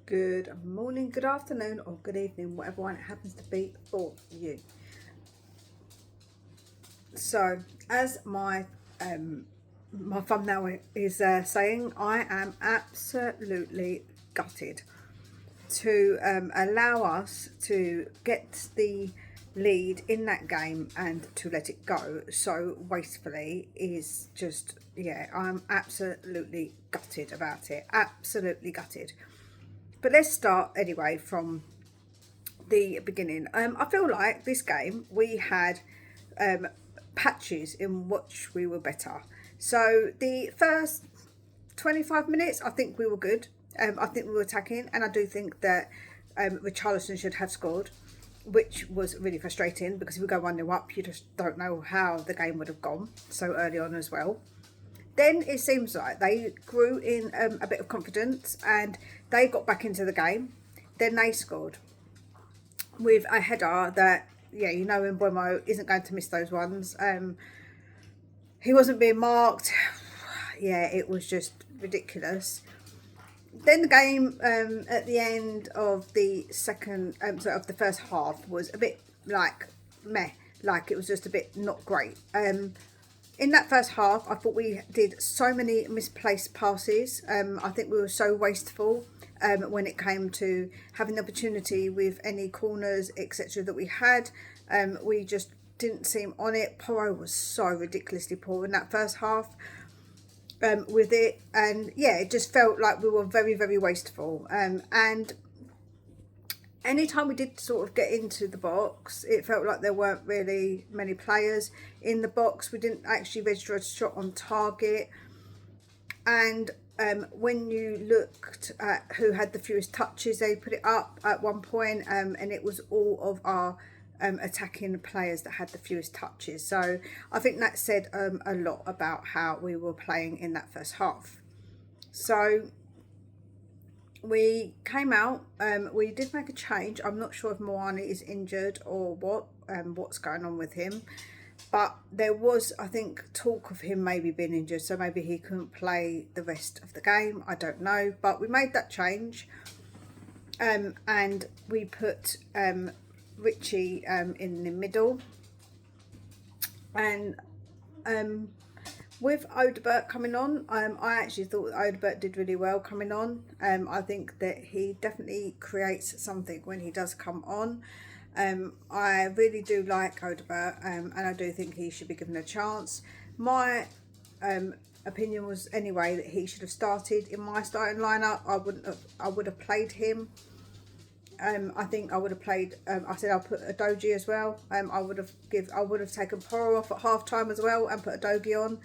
Good morning, good afternoon, or good evening, whatever one it happens to be for you. So, as my thumbnail is saying, I am absolutely gutted to allow us to get the lead in that game and to let it go so wastefully is just, yeah, I'm absolutely gutted about it. Absolutely gutted. But let's start anyway from the beginning. I feel like this game we had patches in which we were better. So the first 25 minutes, I think we were good. I think we were attacking, and I do think that Richarlison should have scored, which was really frustrating because if we go 1-0 up, you just don't know how the game would have gone so early on as well. Then it seems like they grew in a bit of confidence and they got back into the game. Then they scored with a header that, yeah, you know, Mbeumo isn't going to miss those ones. He wasn't being marked. Yeah, it was just ridiculous. Then the game at the end of the of the first half was a bit like meh, like it was just a bit not great. In that first half, I thought we did so many misplaced passes. I think we were so wasteful when it came to having the opportunity with any corners, etc. that we had. We just didn't seem on it. Porro was so ridiculously poor in that first half with it. And yeah, it just felt like we were very, very wasteful. And anytime we did sort of get into the box, it felt like there weren't really many players in the box. We didn't actually register a shot on target. And when you looked at who had the fewest touches, they put it up at one point, and it was all of our attacking players that had the fewest touches. So I think that said a lot about how we were playing in that first half. So we came out, we did make a change. I'm not sure if Moani is injured or what's going on with him. But there was, I think, talk of him maybe being injured, so maybe he couldn't play the rest of the game. I don't know. But we made that change. And we put Richie in the middle. And with Odebert coming on, I actually thought Odebert did really well coming on. I think that he definitely creates something when he does come on. I really do like Odebert, and I do think he should be given a chance. My opinion was anyway that he should have started in my starting lineup. I would have played him. I think I would have played. I said I'll put a Doji as well. I would have taken Porro off at half time as well and put a Dogi on.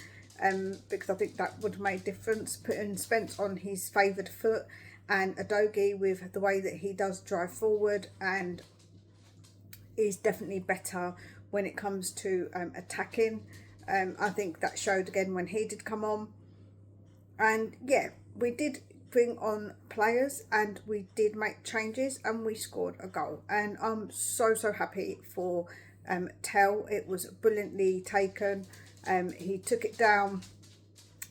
Because I think that would have made a difference. Putting Spence on his favoured foot and a Dogi with the way that he does drive forward and is definitely better when it comes to attacking. I think that showed again when he did come on. And yeah, we did bring on players and we did make changes and we scored a goal. And I'm so happy for Tell. It was brilliantly taken. He took it down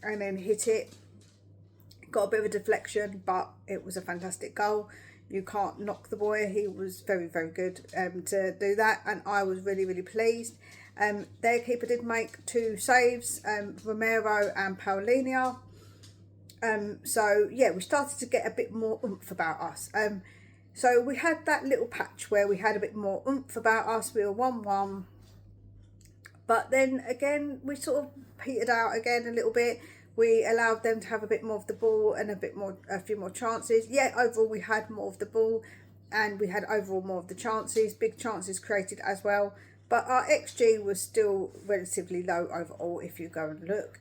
and then hit it. Got a bit of a deflection, but it was a fantastic goal. You can't knock the boy. He was very good to do that, and I was really pleased. Their keeper did make 2 saves, Romero and Paulinho. So yeah, we started to get a bit more oomph about us. So we had that little patch where we had a bit more oomph about us. We were 1-1. But then again, we sort of petered out again a little bit. We allowed them to have a bit more of the ball and a few more chances. Yeah, overall we had more of the ball and we had overall more of the chances, big chances created as well. But our XG was still relatively low overall if you go and look.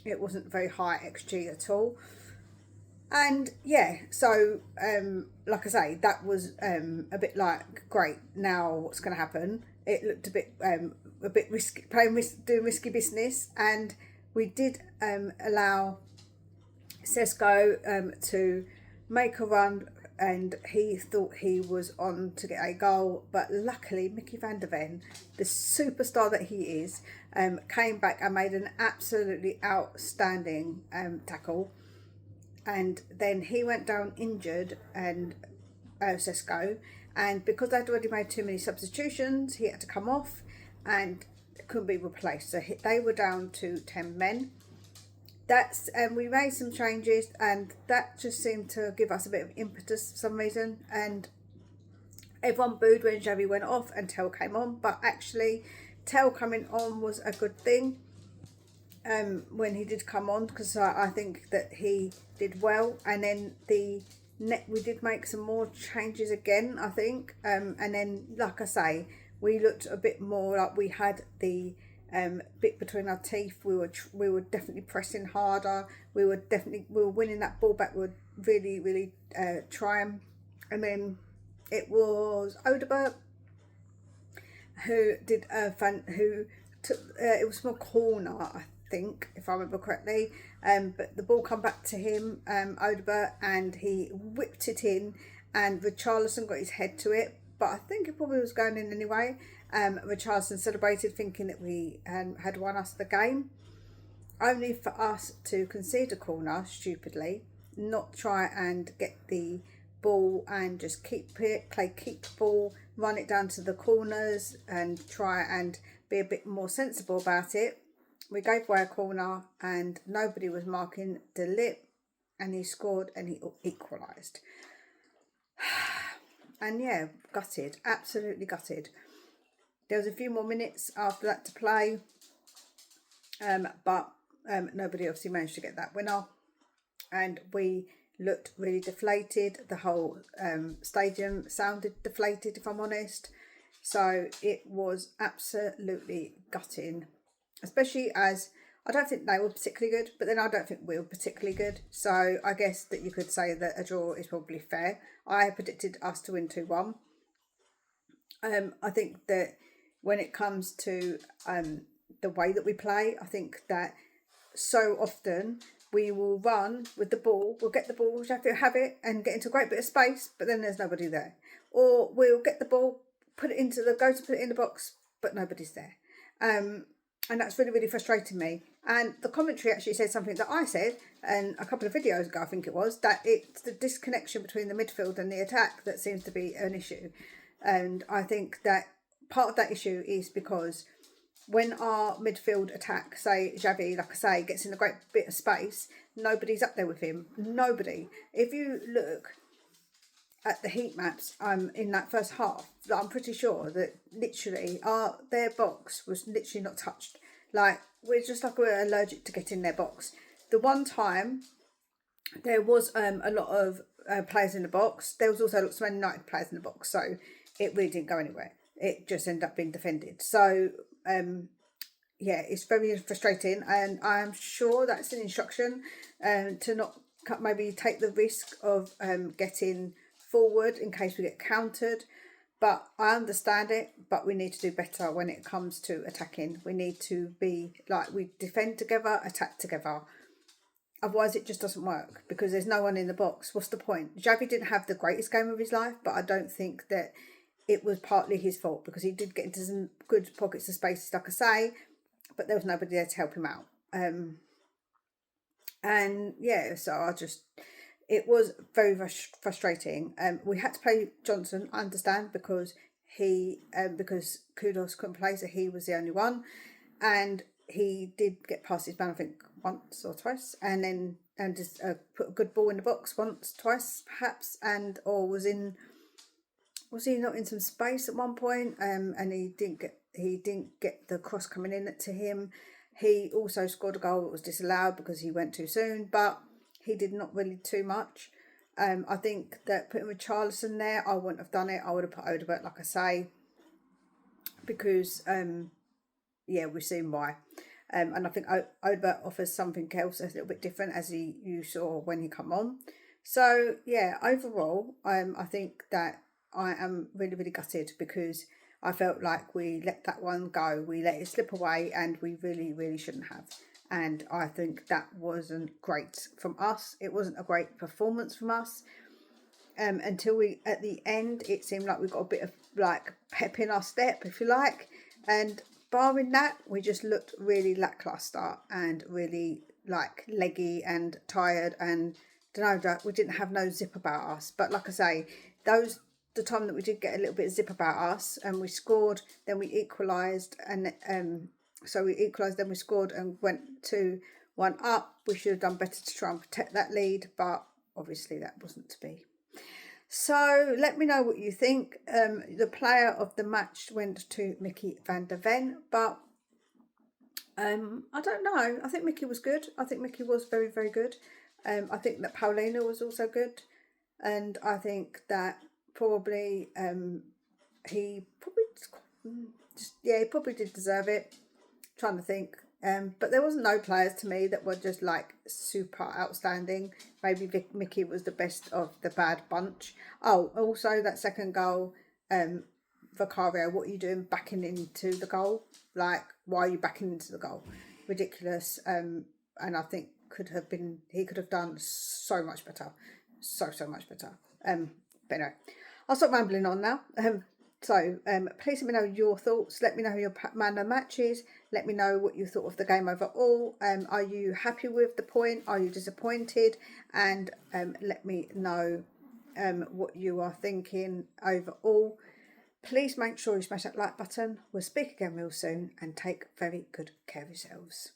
It wasn't very high XG at all. And yeah, so like I say, that was a bit like, great, now what's going to happen? It looked a bit risky, doing risky business, and we did allow Sesko to make a run, and he thought he was on to get a goal, but luckily Mickey van der Ven, the superstar that he is, came back and made an absolutely outstanding tackle and then he went down injured, and Sesko, and because they'd already made too many substitutions, he had to come off and couldn't be replaced. So they were down to 10 men. That's and we made some changes, and that just seemed to give us a bit of impetus for some reason. And everyone booed when Xavi went off and Tel came on, but actually Tel coming on was a good thing. When he did come on, because I think that he did well, and then we did make some more changes again, I think, and then like I say, we looked a bit more like we had the bit between our teeth. We were definitely pressing harder. We were winning that ball back. We were really trying, and then it was Odebert who did who took it was from a corner, I think, if I remember correctly, but the ball come back to him, Odebert, and he whipped it in, and Richarlison got his head to it, but I think it probably was going in anyway. Richarlison celebrated, thinking that we had won us the game, only for us to concede a corner stupidly, not try and get the ball and just keep the ball, run it down to the corners and try and be a bit more sensible about it. We gave away a corner and nobody was marking De Lip, and he scored and he equalised. And yeah, gutted, absolutely gutted. There was a few more minutes after that to play, but nobody obviously managed to get that winner, and we looked really deflated. The whole stadium sounded deflated, if I'm honest. So it was absolutely gutting, especially as I don't think they were particularly good, but then I don't think we were particularly good. So I guess that you could say that a draw is probably fair. I predicted us to win 2-1. I think that when it comes to the way that we play, I think that so often we will run with the ball, we'll get the ball, have it and get into a great bit of space, but then there's nobody there. Or we'll get the ball, put it in the box, but nobody's there. And that's really frustrating me. And the commentary actually said something that I said, and a couple of videos ago I think it was, that it's the disconnection between the midfield and the attack that seems to be an issue. And I think that part of that issue is because when our midfield attack, say Xavi, like I say, gets in a great bit of space, nobody's up there with him. Nobody. If you look at the heat maps in that first half, I'm pretty sure that literally their box was literally not touched. Like, we're allergic to getting their box. The one time there was a lot of players in the box, there was also lots of Man United players in the box, so it really didn't go anywhere. It just ended up being defended. So yeah, it's very frustrating, and I'm sure that's an instruction to not maybe take the risk of getting forward in case we get countered. But I understand it, but we need to do better when it comes to attacking. We need to be like, we defend together, attack together. Otherwise it just doesn't work because there's no one in the box. What's the point? Xavi didn't have the greatest game of his life, but I don't think that it was partly his fault, because he did get into some good pockets of space, like I say, but there was nobody there to help him out. And yeah, so it was very frustrating. We had to play Johnson, I understand, because because Kudos couldn't play, so he was the only one, and he did get past his man, I think, once or twice, and just put a good ball in the box once, twice perhaps, or was he not in some space at one point? And he didn't get the cross coming in to him. He also scored a goal that was disallowed because he went too soon, but he did not really too much. I think that putting Richarlison there, I wouldn't have done it. I would have put Odebert, like I say, because yeah, we've seen why. And I think Odebert offers something else a little bit different, as you saw when he come on. So yeah, overall, I think that I am really gutted, because I felt like we let that one go. We let it slip away, and we really shouldn't have. And I think that wasn't great from us. It wasn't a great performance from us. Until at the end, it seemed like we got a bit of like pep in our step, if you like. And barring that, we just looked really lackluster and really like leggy and tired and don't know, that we didn't have no zip about us. But like I say, the time that we did get a little bit of zip about us, and we scored, then we equalised, and so we equalised, then we scored and went 2-1 up. We should have done better to try and protect that lead, but obviously that wasn't to be. So let me know what you think. The player of the match went to Mickey van der Ven, but I don't know. I think Mickey was good. I think Mickey was very, very good. I think that Paulina was also good, and I think that probably he probably he probably did deserve it. Trying to think, but there wasn't no players to me that were just like super outstanding. Maybe Mickey was the best of the bad bunch. Oh, also that second goal, Vicario, what are you doing backing into the goal? Like, why are you backing into the goal? Ridiculous. And I think he could have done so much better. So much better. But anyway, I'll stop rambling on now. So please let me know your thoughts. Let me know who your man of the match is. Let me know what you thought of the game overall. Are you happy with the point? Are you disappointed? And let me know what you are thinking overall. Please make sure you smash that like button. We'll speak again real soon, and take very good care of yourselves.